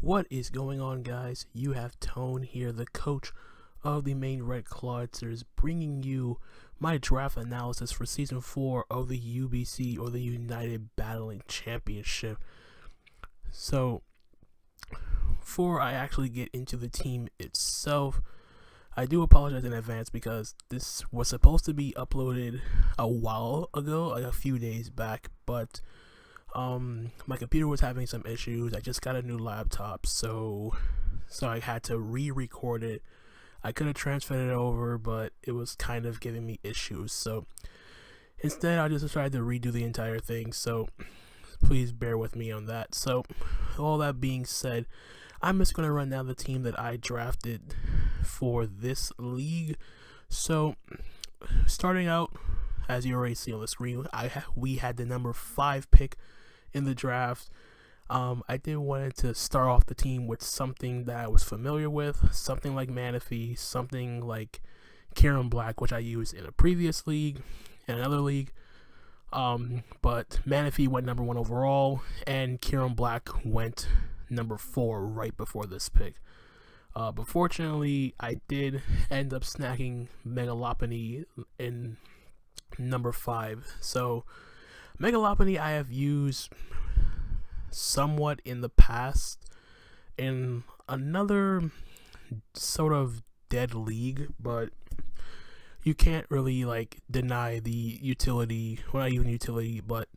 What is going on, guys? You have Tone here, the coach of the Maine Red Clawitzers, bringing you my draft analysis for Season 4 of the UBC, or the United Battling Championship. So, before I actually get into the team itself, I do apologize in advance because this was supposed to be uploaded a while ago, like a few days back, but my computer was having some issues. I just got a new laptop, so I had to re-record it. I could have transferred it over, but it was kind of giving me issues, so instead I just decided to redo the entire thing, so please bear with me on that. So all that being said, I'm just going to run down the team that I drafted for this league. So starting out, as you already see on the screen, we had the number 5 pick in the draft. I did wanted to start off the team with something that I was familiar with, something like Manaphy, something like Kieran Black, which I used in a previous league, in another league. But Manaphy went number 1 overall, and Kieran Black went number 4 right before this pick. But fortunately, I did end up snagging Megalopony in number 5. So Megalopony I have used somewhat in the past in another sort of dead league, but you can't really deny the utility, well, not even utility, but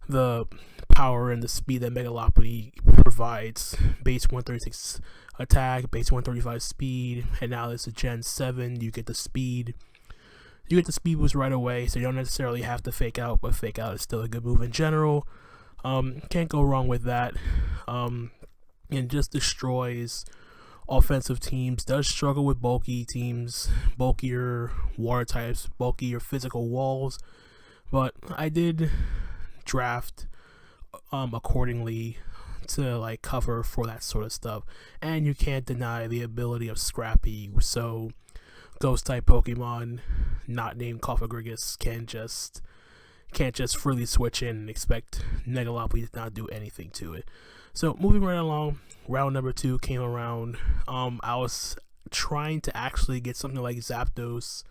the power and the speed that Megalopony provides. Base 136 attack, base 135 speed, and now this is Gen 7, you get the speed. You get the speed boost right away, so you don't necessarily have to fake out, but fake out is still a good move in general. Can't go wrong with that. And just destroys offensive teams. Does struggle with bulky teams, bulkier water types, bulkier physical walls. But I did draft accordingly to cover for that sort of stuff. And you can't deny the ability of Scrappy. So Ghost type Pokemon not named Cofagrigus can't just freely switch in and expect Megalopony to not do anything to it. So moving right along, round number 2 came around. I was trying to actually get something like Zapdos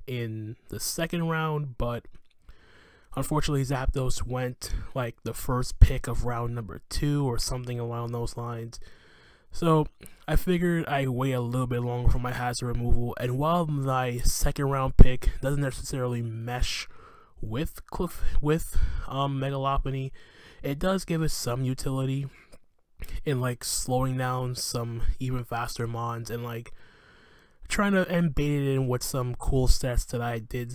in the second round, but unfortunately Zapdos went the first pick of round number 2 or something along those lines. So I figured I'd wait a little bit longer for my hazard removal, and while my second round pick doesn't necessarily mesh with Megalopony, it does give us some utility in slowing down some even faster mons and trying to embed it in with some cool stats that I did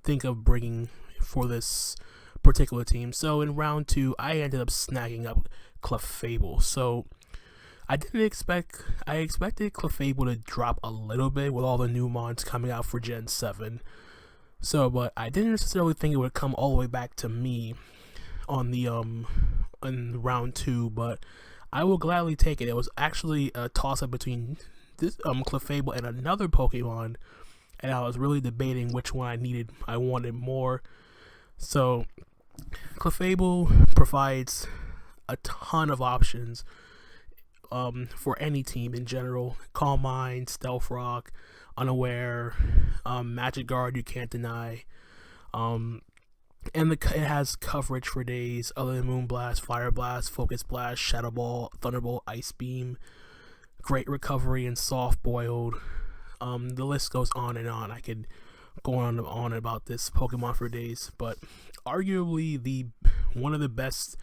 think of bringing for this particular team. So in round 2, I ended up snagging up Clefable. So I expected Clefable to drop a little bit with all the new mons coming out for Gen 7. So, but I didn't necessarily think it would come all the way back to me on the in round 2, but I will gladly take it. It was actually a toss-up between this Clefable and another Pokemon, and I was really debating which one I wanted more. So Clefable provides a ton of options for any team in general. Calm Mind, Stealth Rock, Unaware, Magic Guard you can't deny, and it has coverage for days other than Moonblast, Fire Blast, Focus Blast, Shadow Ball, Thunderbolt, Ice Beam, Great Recovery, and Soft Boiled. The list goes on and on. I could go on about this Pokemon for days, but arguably one of the best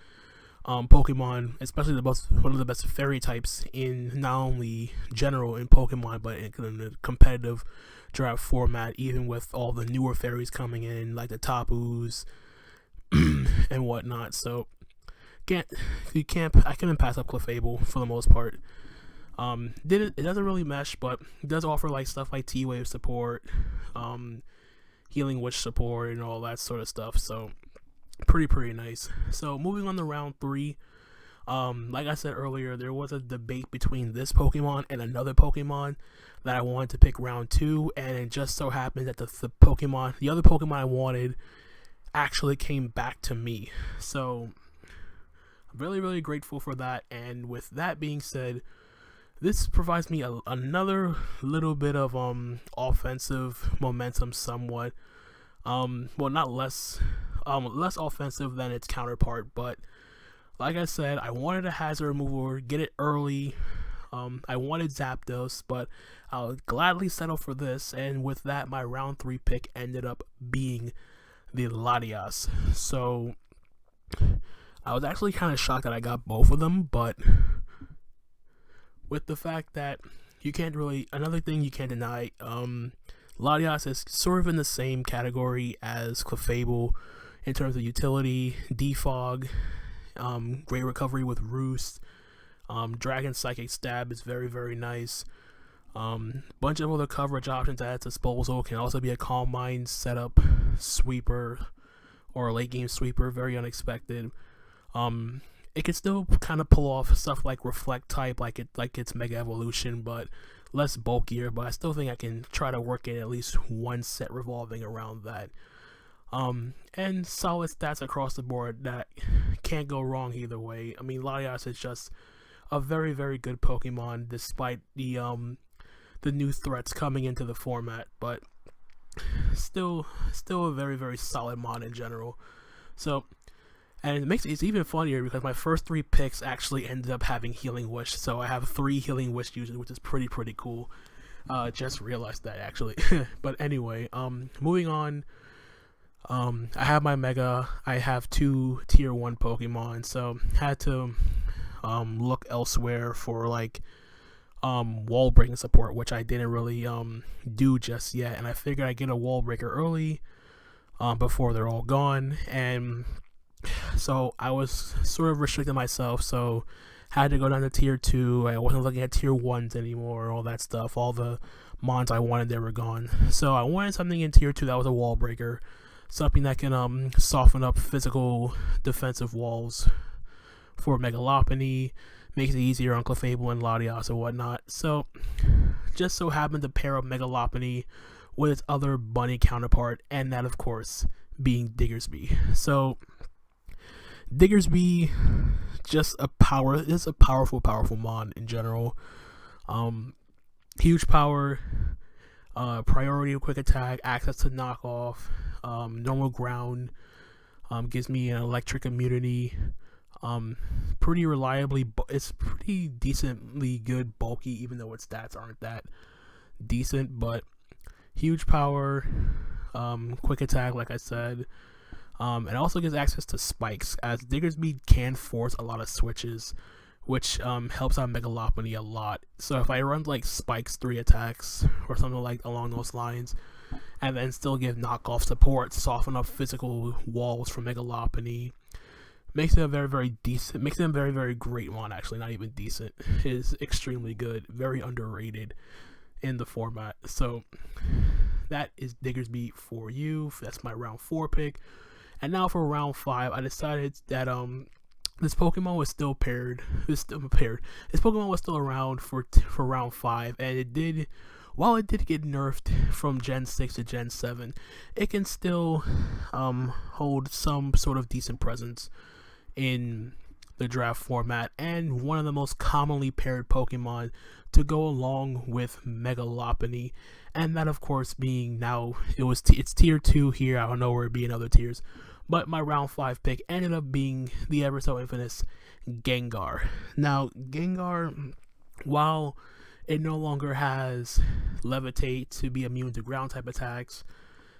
Pokemon, especially one of the best fairy types in not only general in Pokemon, but in the competitive draft format, even with all the newer fairies coming in, like the Tapus and whatnot. So I couldn't pass up Clefable for the most part. It doesn't really mesh, but it does offer stuff like T-Wave support, Healing Witch support, and all that sort of stuff. So pretty nice. So moving on to round 3, like I said earlier, there was a debate between this Pokemon and another Pokemon that I wanted to pick round 2, and it just so happened that the other Pokemon I wanted actually came back to me. So Really grateful for that. And with that being said, this provides me another little bit of offensive momentum somewhat. Well, not less offensive than its counterpart, but like I said, I wanted a hazard remover, get it early. I wanted Zapdos, but I'll gladly settle for this, and with that, my round 3 pick ended up being the Ladias. So I was actually kind of shocked that I got both of them, but with the fact that you can't really, another thing you can't deny, Ladias is sort of in the same category as Clefable in terms of utility, defog, great recovery with Roost, Dragon Psychic Stab is very nice. Bunch of other coverage options at its disposal. Can also be a Calm Mind setup, sweeper, or a late game sweeper, very unexpected. It can still kind of pull off stuff like Reflect type, like its Mega Evolution, but less bulkier. But I still think I can try to work in at least one set revolving around that. And solid stats across the board that can't go wrong either way. I mean, Ladias is just a very good Pokemon despite the new threats coming into the format, but still a very solid mon in general. So, and it makes it's even funnier because my first 3 picks actually ended up having Healing Wish, so I have 3 Healing Wish users, which is pretty cool. Just realized that actually. But anyway, moving on. I have my Mega. I have 2 tier 1 Pokemon, so had to look elsewhere for like wall breaking support, which I didn't really do just yet, and I figured I'd get a wall breaker early before they're all gone, and so I was sort of restricting myself, so had to go down to tier 2. I wasn't looking at tier 1s anymore, all that stuff. All the mons I wanted, they were gone, so I wanted something in tier 2 that was a wall breaker, something that can soften up physical defensive walls for Megalopony, makes it easier on Clefable and Ladias and whatnot. So just so happened to pair up Megalopony with its other bunny counterpart, and that of course being Diggersby. So Diggersby, just it's a powerful mon in general. Huge power, priority quick attack, access to knockoff, normal ground, gives me an electric immunity. Pretty reliably, it's pretty decently good bulky, even though its stats aren't that decent, but huge power, quick attack, like I said. It also gives access to spikes, as Diggersby can force a lot of switches, which helps out Megalopony a lot. So if I run like spikes 3 attacks or something like along those lines, and then still give knockoff support, soften up physical walls for Megalopony, makes it a very decent, makes it a very great one. Actually, not even decent, it is extremely good, very underrated in the format. So that is Diggersby for you. That's my round 4 pick. And now for round 5, I decided that this Pokemon was still paired. This Pokemon was still around for round 5, and it did. While it did get nerfed from Gen 6 to Gen 7, it can still hold some sort of decent presence in the draft format, and one of the most commonly paired Pokemon to go along with Megalopony, and that of course being now it's tier 2 here. I don't know where it'd be in other tiers, but my round 5 pick ended up being the ever so infamous Gengar. Now Gengar, while it no longer has Levitate to be immune to ground type attacks,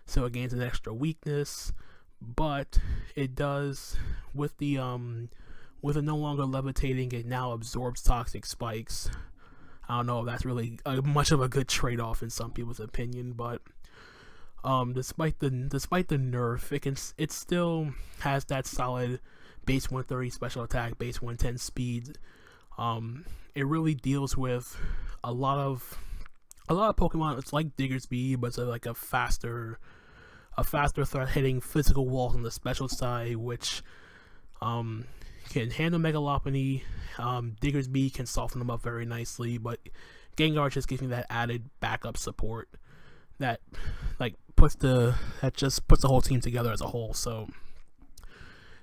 so it gains an extra weakness, but it does with it no longer levitating, it now absorbs toxic spikes. I don't know if that's really much of a good trade-off in some people's opinion, but despite the nerf, it still has that solid base 130 special attack, base 110 speed. It really deals with a lot of Pokemon. It's like Diggersby, but it's like a faster threat, hitting physical walls on the special side, which can handle Megalopony. Diggersby can soften them up very nicely, but Gengar just gives me that added backup support that puts the whole team together as a whole. So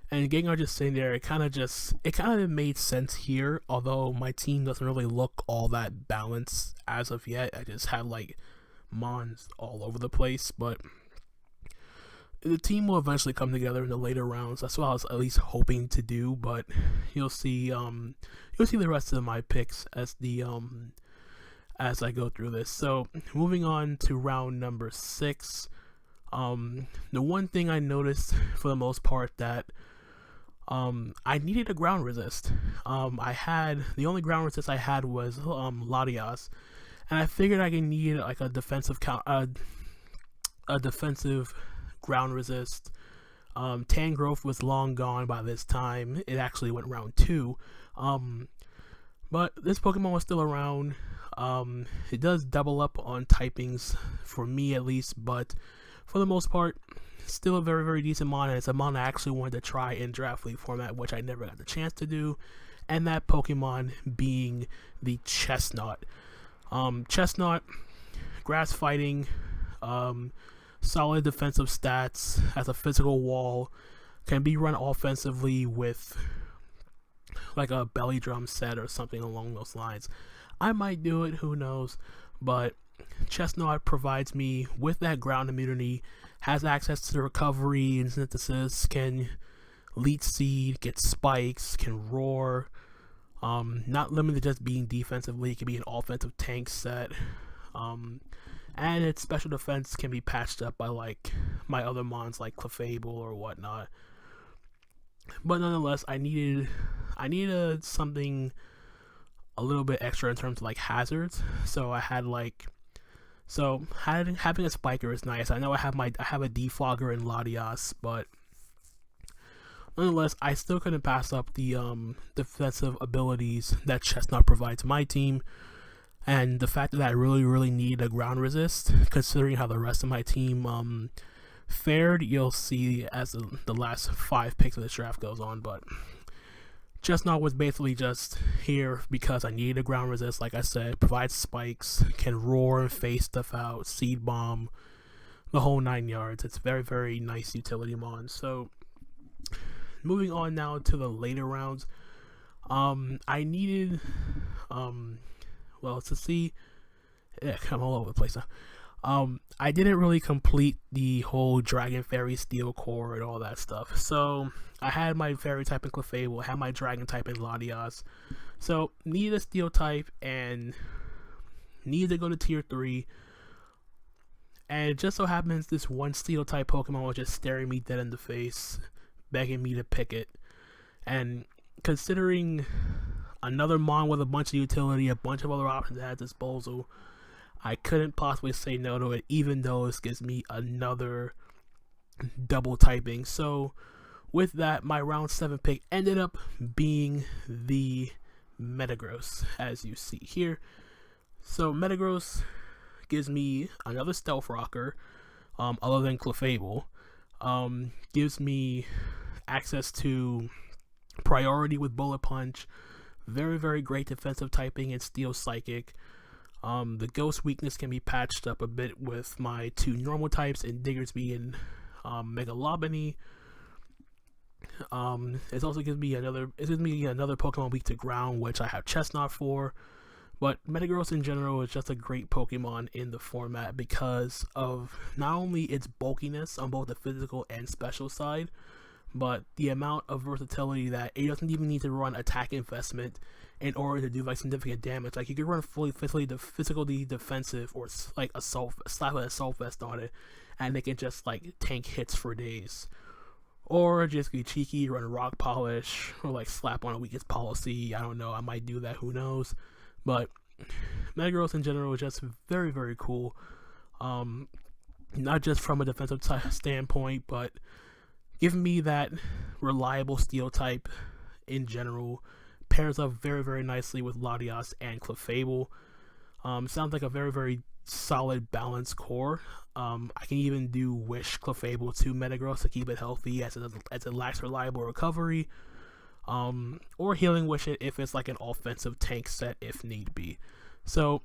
And Gengar just sitting there, it kind of made sense here. Although my team doesn't really look all that balanced as of yet. I just have like Mons all over the place, but the team will eventually come together in the later rounds. That's what I was at least hoping to do. But you'll see the rest of my picks as I go through this. So moving on to round number 6. The one thing I noticed for the most part that I needed a ground resist. The only ground resist I had was Ladia's, and I figured I could need like a defensive ground resist. Tangrowth was long gone by this time. It actually went round 2. But this Pokemon was still around. It does double up on typings for me at least, but for the most part, still a very, very decent mon, and it's a mon I actually wanted to try in Draft League format, which I never got the chance to do, and that Pokemon being the Chestnut. Chestnut, grass fighting, solid defensive stats, has a physical wall, can be run offensively with like a belly drum set or something along those lines. I might do it, who knows, but Chestnut provides me with that ground immunity, has access to the recovery and synthesis, can leech seed, get spikes, can roar, not limited to just being defensively, it can be an offensive tank set, and its special defense can be patched up by like my other mons like Clefable or whatnot. But nonetheless, I needed something a little bit extra in terms of like hazards, so I had having a spiker is nice. I know I have a defogger in Ladias, but nonetheless, I still couldn't pass up the defensive abilities that Chestnut provides my team, and the fact that I really need a ground resist, considering how the rest of my team fared. You'll see as the last 5 picks of this draft goes on, but Chestnut was basically just here because I needed a ground resist. Like I said, provides spikes, can roar and face stuff out, seed bomb, the whole 9 yards. It's very, very nice utility mon. So moving on now to the later rounds, I needed to see. Yeah, I'm all over the place now. I didn't really complete the whole Dragon Fairy Steel Core and all that stuff. So I had my Fairy type in Clefable, I had my Dragon type in Ladias. So needed a Steel type and needed to go to tier 3. And it just so happens this one Steel type Pokemon was just staring me dead in the face, begging me to pick it. And considering another mon with a bunch of utility, a bunch of other options at disposal, I couldn't possibly say no to it, even though this gives me another double typing. So with that, my round 7 pick ended up being the Metagross, as you see here. So Metagross gives me another Stealth Rocker, other than Clefable. Gives me access to priority with Bullet Punch, very, very great defensive typing and Steel Psychic. The Ghost weakness can be patched up a bit with my 2 normal types in Diggersby and Mega Lobotomy. It also gives me another Pokemon weak to ground, which I have Chestnut for. But Metagross in general is just a great Pokemon in the format because of not only its bulkiness on both the physical and special side, but the amount of versatility that it doesn't even need to run attack investment in order to do like significant damage. Like you could run fully physically defensive or like slap an assault vest on it, and it can just like tank hits for days. Or just be cheeky, run Rock Polish, or like slap on a weakest policy. I don't know, I might do that, who knows. But Metagross in general is just very, very cool. Not just from a defensive standpoint, but giving me that reliable Steel type in general. Pairs up very, very nicely with Ladias and Clefable. Sounds like a very, very solid balanced core. I can even do Wish Clefable to Metagross to keep it healthy as it lacks reliable recovery. Or Healing Wish it if it's like an offensive tank set if need be. So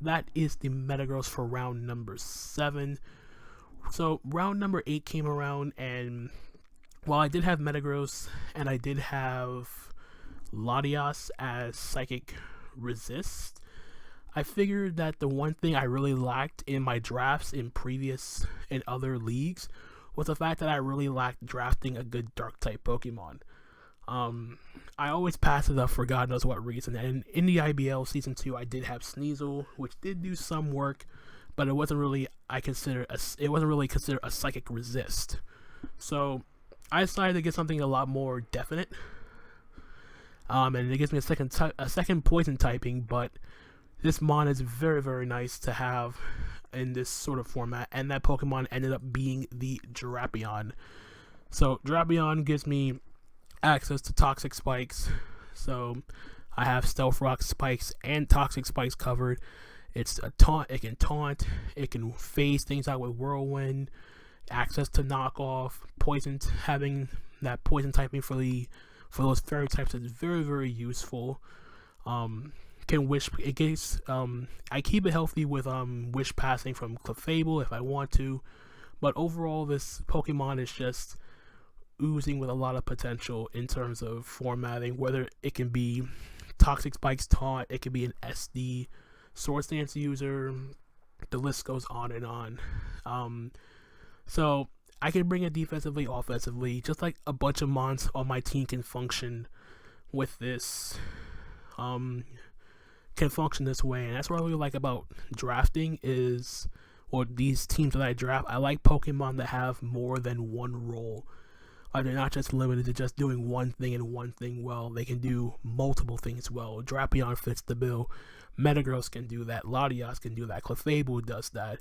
that is the Metagross for round number 7. So round number 8 came around, and Well, I did have Metagross, and I did have Ladias as Psychic Resist. I figured that the one thing I really lacked in my drafts in other leagues was the fact that I really lacked drafting a good Dark type Pokemon. I always pass it up for God knows what reason. And in the IBL Season 2, I did have Sneasel, which did do some work, but it wasn't really considered a Psychic Resist. So I decided to get something a lot more definite. And it gives me a second poison typing, but this mon is very, very nice to have in this sort of format, and that Pokemon ended up being the Drapion. So Drapion gives me access to Toxic Spikes, so I have Stealth Rock Spikes and Toxic Spikes covered. It's a taunt, it can taunt, it can phase things out with Whirlwind, access to knockoff, poison, having that poison typing for those fairy types is very, very useful. Can wish it gets I keep it healthy with wish passing from Clefable if I want to, but overall this Pokemon is just oozing with a lot of potential in terms of formatting, whether it can be Toxic Spikes taunt, it could be an SD Sword Stance user, the list goes on and on. So I can bring it defensively, offensively, just like a bunch of mons on my team can function with this way. And that's what I really like about drafting or these teams that I draft. I like Pokemon that have more than one role. Like, they're not just limited to just doing one thing and one thing well. They can do multiple things well. Drapion fits the bill. Metagross can do that. Ladias can do that. Clefable does that.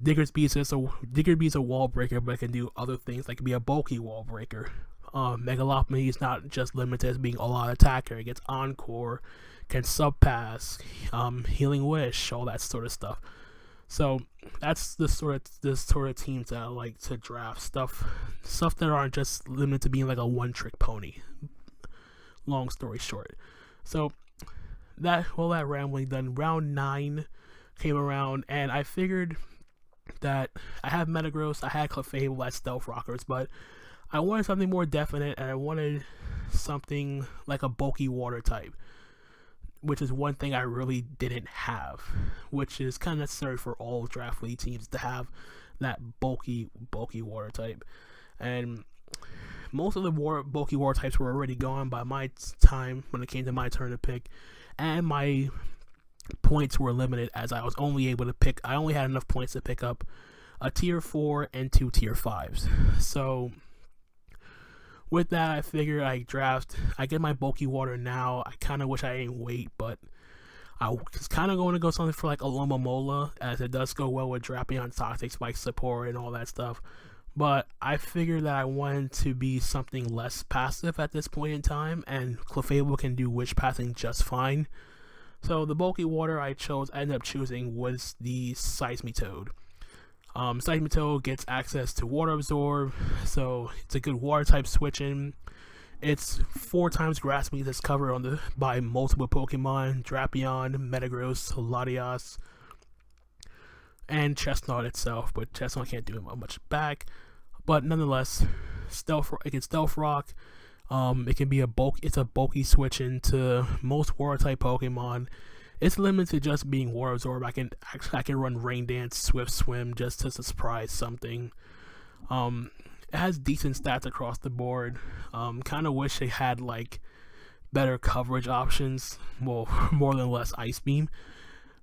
Diggersby is a wall breaker, but it can do other things, like be a bulky wall breaker. Megalopoly is not just limited as being all-out attacker. It gets Encore, can sub-pass, Healing Wish, all that sort of stuff. So that's the sort of teams that I like to draft. Stuff that aren't just limited to being like a one-trick pony. Long story short. So that rambling done, round 9 came around, and I figured that I have Metagross, I had Clefable as Stealth Rockers, but I wanted something more definite, and I wanted something like a bulky water type, which is one thing I really didn't have, which is kind of necessary for all draft league teams to have that bulky water type. And most of the bulky water types were already gone by my time when it came to my turn to pick, and my points were limited as I was only able to pick. I only had enough points to pick up a tier 4 and 2 tier 5s. So with that, I figured I get my bulky water now. I kind of wish I didn't wait, but I was kind of going to go something for like a Lomomola, as it does go well with Drapion, Toxic Spike support, and all that stuff. But I figured that I wanted to be something less passive at this point in time, and Clefable can do wish passing just fine. So the bulky water I ended up choosing was the Seismitoad. Seismitoad gets access to Water Absorb, so it's a good water type switching. It's 4 times Grass Meat that's covered by multiple Pokemon: Drapion, Metagross, Ladias, and Chestnut itself. But Chestnut can't do much back. But nonetheless, it can Stealth Rock. It can be it's a bulky switch into most water type Pokemon. It's limited to just being Water Absorb. I can run Rain Dance, Swift Swim just to surprise something. It has decent stats across the board. Kind of wish it had like better coverage options. Well, more than less Ice Beam.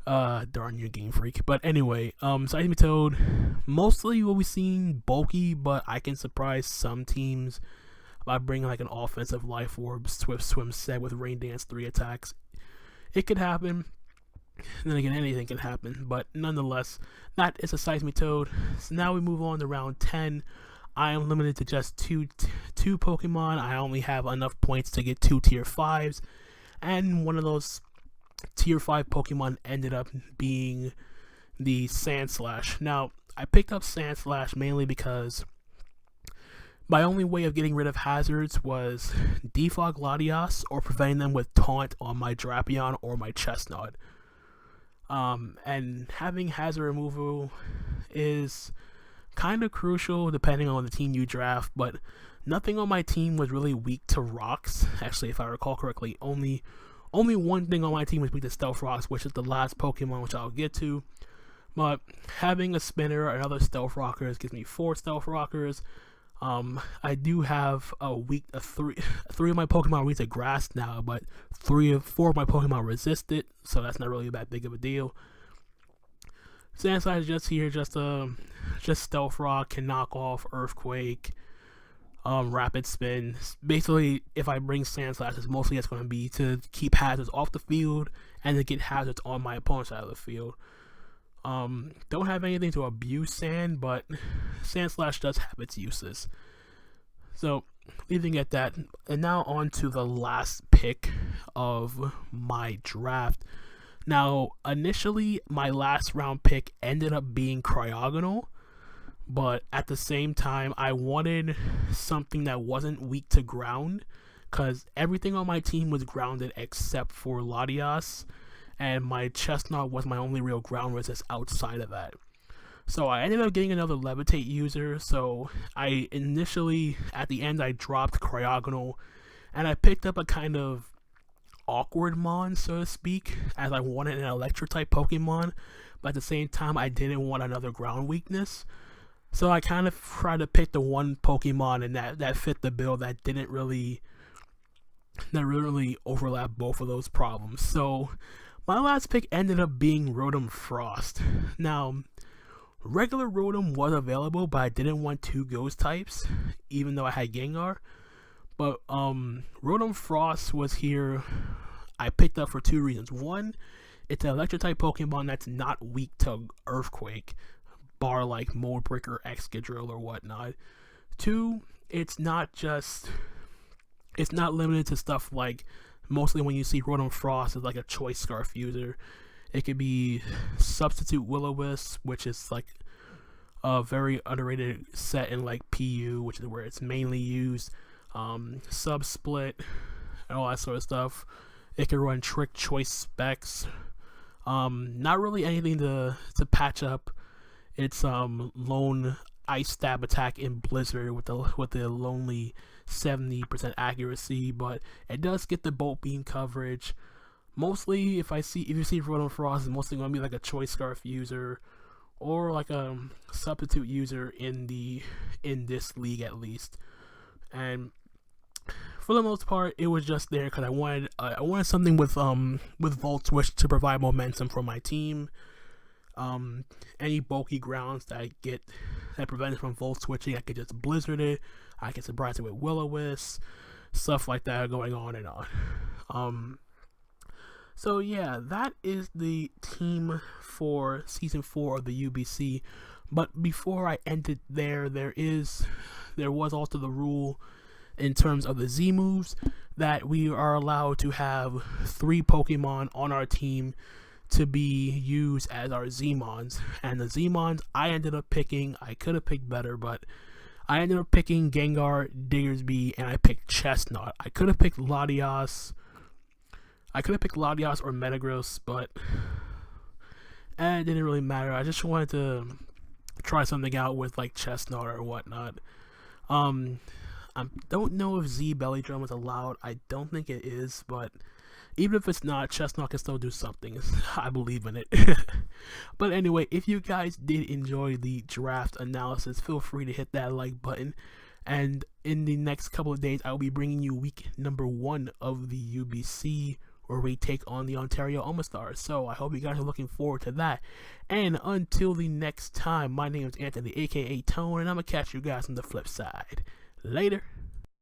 Darn you, Game Freak. But anyway, Seismitoad, mostly what we've seen bulky, but I can surprise some teams by bringing like an offensive Life Orb, Swift Swim set with Rain Dance 3 attacks. It could happen. Then again, anything can happen. But nonetheless, that is a Seismitoad. So now we move on to round 10. I am limited to just two Pokemon. I only have enough points to get 2 tier 5s. And one of those tier 5 Pokemon ended up being the Sandslash. Now, I picked up Sandslash mainly because my only way of getting rid of hazards was defog Ladias or preventing them with taunt on my Drapion or my Chestnut. And having hazard removal is kind of crucial depending on the team you draft, but nothing on my team was really weak to rocks. Actually, if I recall correctly, only one thing on my team was weak to stealth rocks, which is the last Pokemon, which I'll get to. But having a spinner and other stealth rockers gives me 4 stealth rockers. I do have three of my Pokemon are weak to grass now, but 4 of my Pokemon resist it, so that's not really that big of a deal. Sandslash is just here, just stealth rock, can knock off earthquake, rapid spin. Basically, if I bring Sandslash, it's mostly just going to be to keep hazards off the field and to get hazards on my opponent's side of the field. Don't have anything to abuse Sand, but Sandslash does have its uses. So, leaving at that, and now on to the last pick of my draft. Now, initially, my last round pick ended up being Cryogonal, but at the same time, I wanted something that wasn't weak to ground, because everything on my team was grounded except for Ladias, and my Chestnut was my only real ground resist outside of that. So I ended up getting another Levitate user, so I initially, at the end, I dropped Cryogonal, and I picked up a kind of awkward mon, so to speak, as I wanted an electric type Pokemon, but at the same time I didn't want another ground weakness. So I kind of tried to pick the one Pokemon and that fit the bill that didn't really overlap both of those problems. So my last pick ended up being Rotomfrost. Now, regular Rotom was available, but I didn't want 2 ghost types, even though I had Gengar. But Rotomfrost was here. I picked up for 2 reasons. One, it's an electric type Pokemon that's not weak to earthquake, bar like Mold Breaker, Excadrill, or whatnot. 2, it's not limited to stuff like, mostly when you see Rotomfrost is like a choice scarf user. It could be substitute Will-O-Wisp, which is like a very underrated set in like PU, which is where it's mainly used. Sub split and all that sort of stuff. It can run trick choice specs. Not really anything to patch up. It's lone ice stab attack in Blizzard with the lonely 70% accuracy, but it does get the bolt beam coverage. Mostly, if you see Rotomfrost, it's mostly going to be like a choice scarf user or like a substitute user in this league at least. And for the most part, it was just there because I wanted something with Volt Switch to provide momentum for my team. Any bulky grounds that prevent it from Volt Switching, I could just Blizzard it. I can surprise it with Will-O-Wisp, stuff like that going on and on. So yeah, that is the team for Season 4 of the UBC. But before I end it there was also the rule in terms of the Z moves that we are allowed to have 3 Pokemon on our team to be used as our Z-Mons. And the Z-Mons I ended up picking, I could have picked better, but I ended up picking Gengar, Diggersby, and I picked Chestnut. I could have picked Ladias or Metagross, but it didn't really matter. I just wanted to try something out with like Chestnut or whatnot. I don't know if Z Belly Drum is allowed. I don't think it is, but even if it's not, Chestnut can still do something. I believe in it. But anyway, if you guys did enjoy the draft analysis, feel free to hit that like button. And in the next couple of days, I will be bringing you week number 1 of the UBC, where we take on the Ontario Omastar. So I hope you guys are looking forward to that. And until the next time, my name is Anthony, aka Tone, and I'm going to catch you guys on the flip side. Later.